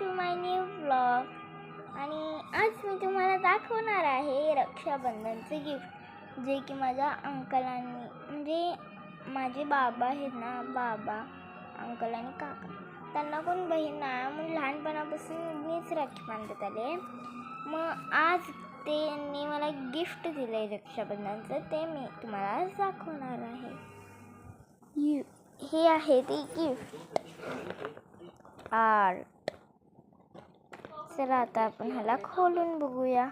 To my new vlog. आणि आज मी तुम्हाला दाखवणार आहे रक्षाबंधनचे गिफ्ट, जे की माझ्या अंकलांनी, म्हणजे माझे बाबा आहेत ना, बाबा, अंकल आणि काका, त्यांना कोण बहीण नाही म्हणून लहानपणापासून मीच राखी बांधत आले. मग आज त्यांनी मला गिफ्ट दिलं आहे रक्षाबंधनचं, ते मी तुम्हाला आज दाखवणार आहे. हे आहे ते गिफ्ट आर्ट. चला आता आपण ह्याला खोलून बघूया.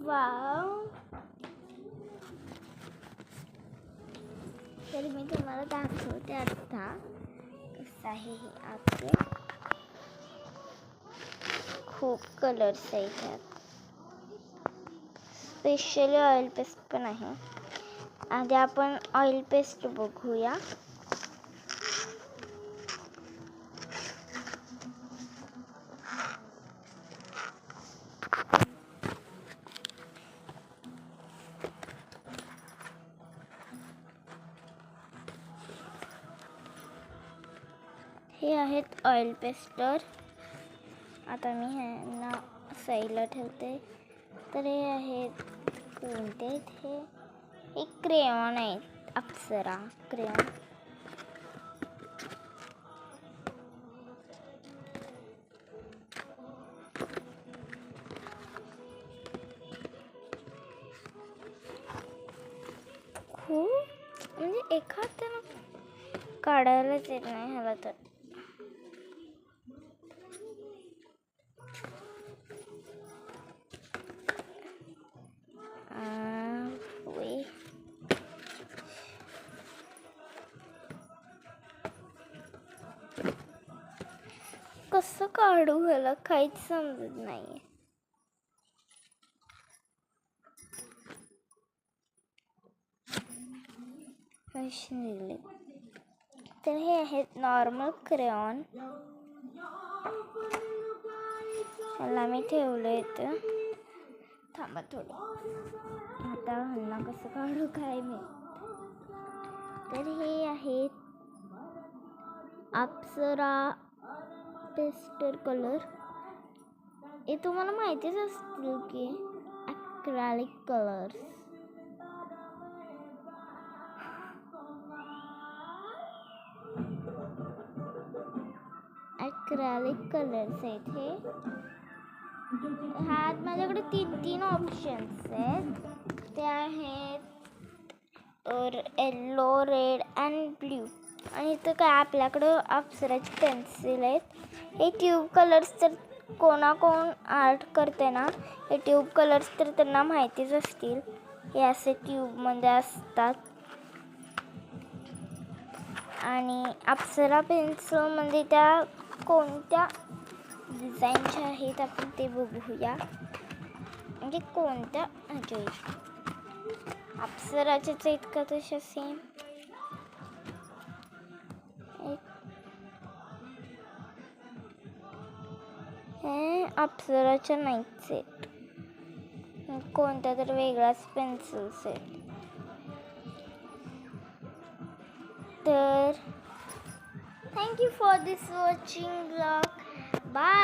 वाव, तर मी तुम्हाला दाखवते आता कसं आहे हे आपले. खूप कलर्स आहेत यात, स्पेशली ऑइल पेस्ट पण आहे. आधी आपण ऑइल पेस्ट बघूया. हे आहेत ऑइल पेस्टर. आता मी ह्यांना साईडला ठेवते. तर हे आहेत, कोणते आहेत हे क्रेयॉन आहेत, अप्सरा क्रेयॉन. खूप म्हणजे एखाद्यानं काढायलाच येत नाही ह्याला. तर कसं काढू ह्याला काहीच समजत नाही. तर हे आहेत नॉर्मल क्रेयॉन. ह्याला मी ठेवलं इथं. थांबा थोडं, आता ह्यांना कसं काढू काय मी. तर हे आहेत अप्सरा पेस्टर कलर. हे तुम्हाला माहितीच असतील की ॲक्रेलिक कलर्स. ॲक्रेलिक कलर्स आहेत हे. ह्यात माझ्याकडे तीन ऑप्शन्स आहेत. ते आहेत येल्लो, रेड अँड ब्ल्यू. आणि इथं काय आपल्याकडं अप्सराची पेन्सिल आहेत. हे ट्यूब कलर्स तर कोण आर्ट करते ना, हे ट्यूब कलर्स तर त्यांना माहितीच असतील. हे असे ट्यूबमध्ये असतात. आणि अप्सरा पेन्सिल म्हणजे त्या कोणत्या डिझाईनच्या आहेत आपण ते बघूया. म्हणजे कोणत्या अप्सराच्याच आहेत का तशा सेम. हे अप्सराच्या नाहीच आहेत, कोणत्या तर वेगळ्याच पेन्सिल्स आहेत. तर thank you for this watching blog. Bye.